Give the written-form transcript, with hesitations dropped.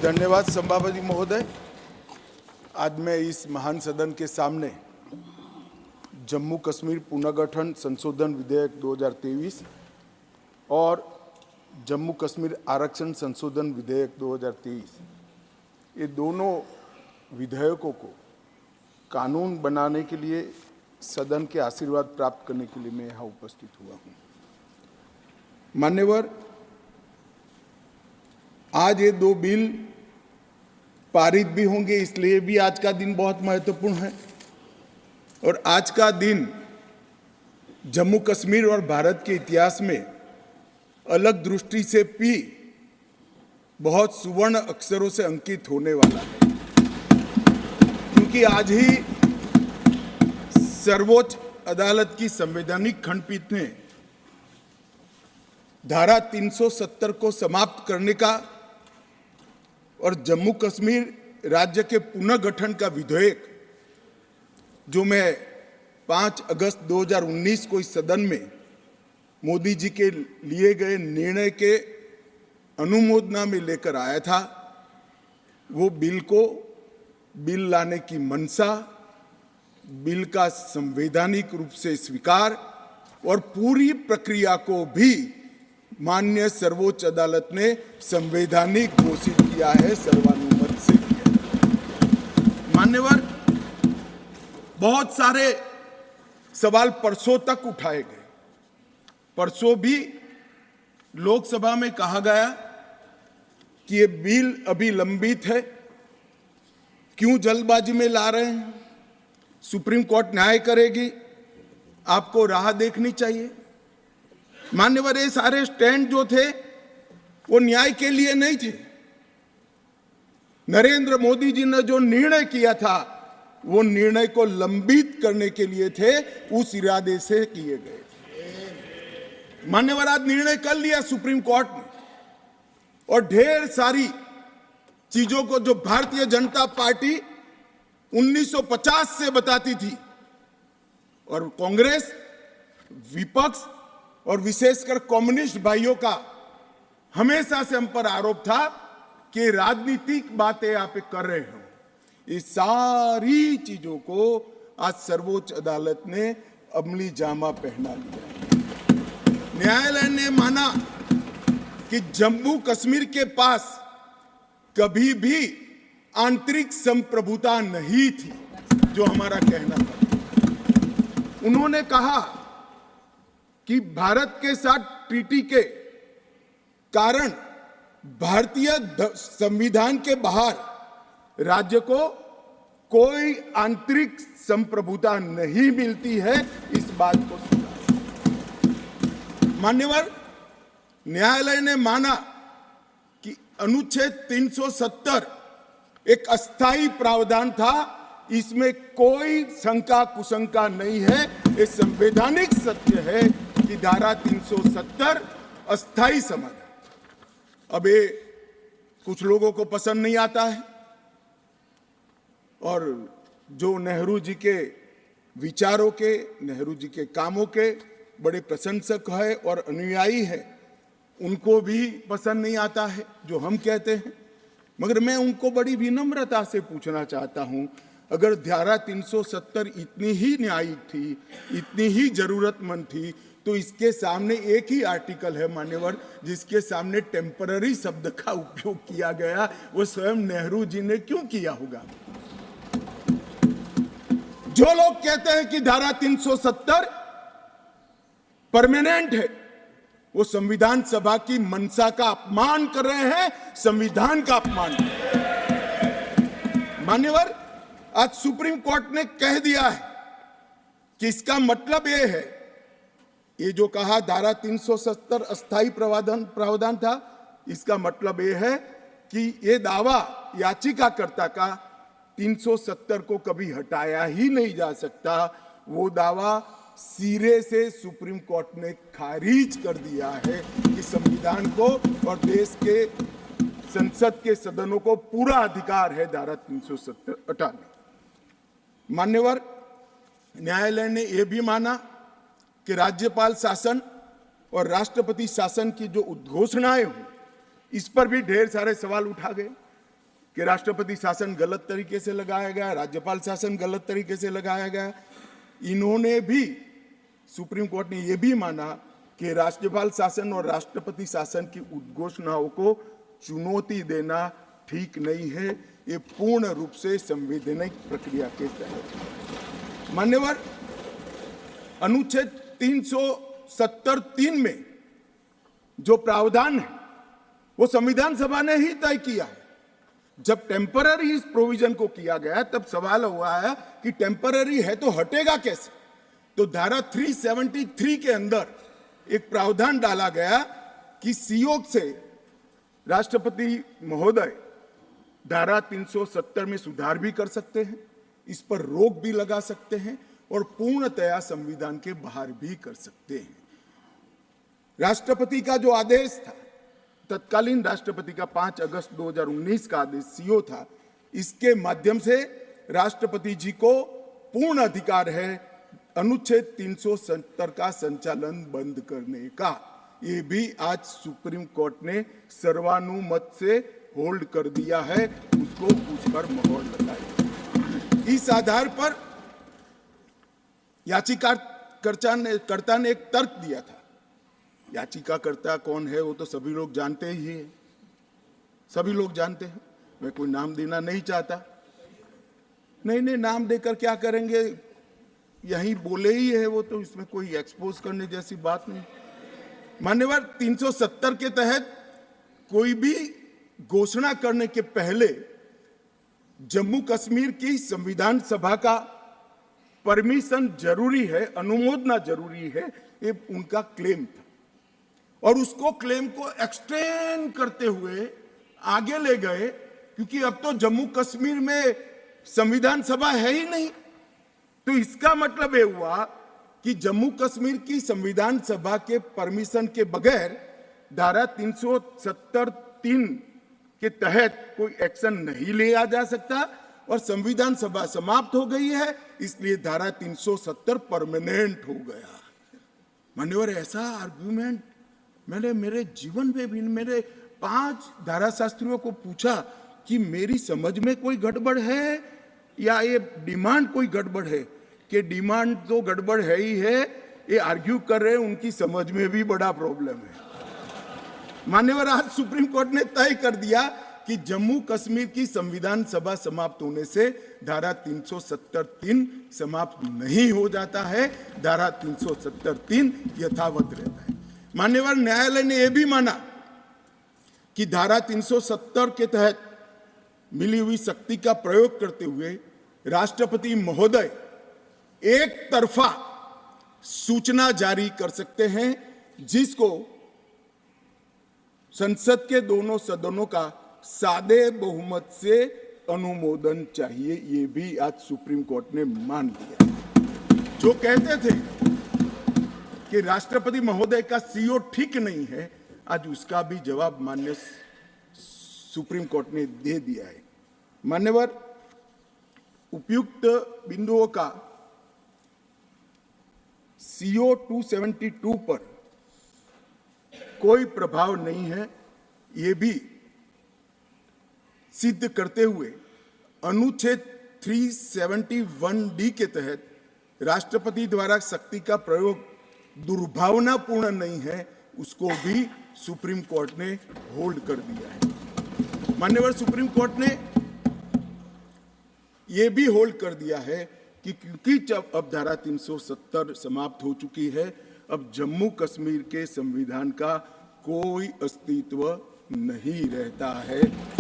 धन्यवाद सभापति महोदय। आज मैं इस महान सदन के सामने जम्मू कश्मीर पुनर्गठन संशोधन विधेयक 2023 और जम्मू कश्मीर आरक्षण संशोधन विधेयक 2023 ये दोनों विधेयकों को कानून बनाने के लिए सदन के आशीर्वाद प्राप्त करने के लिए मैं यहाँ उपस्थित हुआ हूँ। मान्यवर, आज ये दो बिल पारित भी होंगे, इसलिए भी आज का दिन बहुत महत्वपूर्ण है। और आज का दिन जम्मू कश्मीर और भारत के इतिहास में अलग दृष्टि से भी बहुत सुवर्ण अक्षरों से अंकित होने वाला है, क्योंकि आज ही सर्वोच्च अदालत की संवैधानिक खंडपीठ ने धारा 370 को समाप्त करने का और जम्मू कश्मीर राज्य के पुनर्गठन का विधेयक, जो मैं 5 अगस्त 2019 को इस सदन में मोदी जी के लिए गए निर्णय के अनुमोदना में लेकर आया था, वो बिल लाने की मंशा, बिल का संवैधानिक रूप से स्वीकार और पूरी प्रक्रिया को भी माननीय सर्वोच्च अदालत ने संवैधानिक घोषित किया है, सर्वानुमत से किया। मान्यवर, बहुत सारे सवाल परसों तक उठाए गए। परसों भी लोकसभा में कहा गया कि ये बिल अभी लंबित है, क्यों जल्दबाजी में ला रहे हैं, सुप्रीम कोर्ट न्याय करेगी, आपको राह देखनी चाहिए। मान्यवर, ये सारे स्टैंड जो थे वो न्याय के लिए नहीं थे। नरेंद्र मोदी जी ने जो निर्णय किया था वो निर्णय को लंबित करने के लिए थे, उस इरादे से किए गए थे। मान्यवर, आज निर्णय कर लिया सुप्रीम कोर्ट ने, और ढेर सारी चीजों को जो भारतीय जनता पार्टी 1950 से बताती थी, और कांग्रेस, विपक्ष और विशेषकर कम्युनिस्ट भाइयों का हमेशा से हम पर आरोप था कि राजनीतिक बातें आप कर रहे हो, इस सारी चीजों को आज सर्वोच्च अदालत ने अमली जामा पहना दिया। न्यायालय ने माना कि जम्मू कश्मीर के पास कभी भी आंतरिक संप्रभुता नहीं थी, जो हमारा कहना था। उन्होंने कहा कि भारत के साथ ट्रीटी के कारण भारतीय संविधान के बाहर राज्य को कोई आंतरिक संप्रभुता नहीं मिलती है, इस बात को सुना। मान्यवर, न्यायालय ने माना कि अनुच्छेद 370 एक अस्थायी प्रावधान था, इसमें कोई शंका कुशंका नहीं है, ये संवैधानिक सत्य है कि धारा 370 अस्थायी समाधान। अब ये कुछ लोगों को पसंद नहीं आता है, और जो नेहरू जी के विचारों के, नेहरू जी के कामों के बड़े प्रशंसक है और अनुयायी है, उनको भी पसंद नहीं आता है जो हम कहते हैं। मगर मैं उनको बड़ी विनम्रता से पूछना चाहता हूं, अगर धारा 370 इतनी ही न्यायिक थी, इतनी ही जरूरतमंद थी, तो इसके सामने एक ही आर्टिकल है मान्यवर, जिसके सामने टेम्पररी शब्द का उपयोग किया गया, वो स्वयं नेहरू जी ने क्यों किया होगा? जो लोग कहते हैं कि धारा 370 परमानेंट है, वो संविधान सभा की मंशा का अपमान कर रहे हैं, संविधान का अपमान कर रहे हैं। मान्यवर, आज सुप्रीम कोर्ट ने कह दिया है कि इसका मतलब यह है, ये जो कहा धारा 370 अस्थायी प्रावधान था, इसका मतलब यह है कि ये दावा याचिकाकर्ता का 370 को कभी हटाया ही नहीं जा सकता। वो दावा सिरे से सुप्रीम कोर्ट ने खारिज कर दिया है कि संविधान को और देश के संसद के सदनों को पूरा अधिकार है धारा 370 हटाने। मान्यवर, न्यायालय ने यह भी माना कि राज्यपाल शासन और राष्ट्रपति शासन की जो उद्घोषणाएं हुई, इस पर भी ढेर सारे सवाल उठा गए। कि राष्ट्रपति शासन गलत तरीके से लगाया गया, राज्यपाल शासन गलत तरीके से लगाया गया। इन्होंने भी, सुप्रीम कोर्ट ने यह भी माना कि राज्यपाल शासन और राष्ट्रपति शासन की उद्घोषणाओं को चुनौती देना ठीक नहीं है। ये पूर्ण रूप से संवैधानिक प्रक्रिया के तहत। मान्यवर, अनुच्छेद 370(3) में जो प्रावधान है वो संविधान सभा ने ही तय किया है। जब टेम्पररी इस प्रोविजन को किया गया तब सवाल हुआ है कि टेम्पररी है तो हटेगा कैसे। तो धारा 373 के अंदर एक प्रावधान डाला गया कि सीओ से राष्ट्रपति महोदय धारा 370 में सुधार भी कर सकते हैं, इस पर रोक भी लगा सकते हैं और पूर्णतया संविधान के बाहर भी कर सकते हैं। राष्ट्रपति का जो आदेश था, तत्कालीन राष्ट्रपति का 5 अगस्त 2019 का आदेश सीओ था, इसके माध्यम से राष्ट्रपति जी को पूर्ण अधिकार है अनुच्छेद 370 का संचालन बंद करने का। ये भी आज सुप्रीम कोर्ट ने सर्वानुमत से होल्ड कर दिया है, उसको उस पर मोहर लगाई। इस आधार पर याचिकाकर्ता ने एक तर्क दिया था। याचिकाकर्ता कौन है वो तो सभी लोग जानते ही हैं, सभी लोग जानते हैं। मैं कोई नाम देना नहीं चाहता। नहीं, नाम देकर क्या करेंगे, यही बोले ही है वो, तो इसमें कोई एक्सपोज करने जैसी बात नहीं। मान्यवर, 370 के तहत कोई भी घोषणा करने के पहले जम्मू कश्मीर की संविधान सभा का परमिशन जरूरी है, अनुमोदना जरूरी है, ये उनका क्लेम था। और उसको क्लेम को एक्सटेंड करते हुए आगे ले गए, क्योंकि अब तो जम्मू कश्मीर में संविधान सभा है ही नहीं। तो इसका मतलब ये हुआ कि जम्मू कश्मीर की संविधान सभा के परमिशन के बगैर धारा 370(3) के तहत कोई एक्शन नहीं लिया जा सकता और संविधान सभा समाप्त हो गई है, इसलिए धारा 370 परमानेंट हो गया। मान्यवर, ऐसा आर्गुमेंट मैंने मेरे जीवन में भी, मेरे 5 धाराशास्त्रियों को पूछा कि मेरी समझ में कोई गड़बड़ है या ये डिमांड कोई गड़बड़ है, कि डिमांड तो गड़बड़ है ही है, ये आर्ग्यू कर रहे हैं उनकी समझ में भी बड़ा प्रॉब्लम है। मान्यवर, आज सुप्रीम कोर्ट ने तय कर दिया कि जम्मू कश्मीर की संविधान सभा समाप्त होने से धारा 370(3) समाप्त नहीं हो जाता है, धारा 370(3) यथावत रहता है। मान्यवर, न्यायालय ने यह भी माना कि धारा 370 के तहत मिली हुई शक्ति का प्रयोग करते हुए राष्ट्रपति महोदय एक तरफा सूचना जारी कर सकते हैं, जिसको संसद के दोनों सदनों का सादे बहुमत से अनुमोदन चाहिए। ये भी आज सुप्रीम कोर्ट ने मान लिया। जो कहते थे कि राष्ट्रपति महोदय का सीओ ठीक नहीं है, आज उसका भी जवाब माननीय सुप्रीम कोर्ट ने दे दिया है। मान्यवर, उपयुक्त बिंदुओं का सीओ 272 पर कोई प्रभाव नहीं है, ये भी सिद्ध करते हुए अनुच्छेद 371(d) के तहत राष्ट्रपति द्वारा शक्ति का प्रयोग दुर्भावनापूर्ण नहीं है, उसको भी सुप्रीम कोर्ट ने होल्ड कर दिया है। मान्यवर, सुप्रीम कोर्ट ने यह भी होल्ड कर दिया है कि क्योंकि जब अब धारा 370 समाप्त हो चुकी है, अब जम्मू कश्मीर के संविधान का कोई अस्तित्व नहीं रहता है।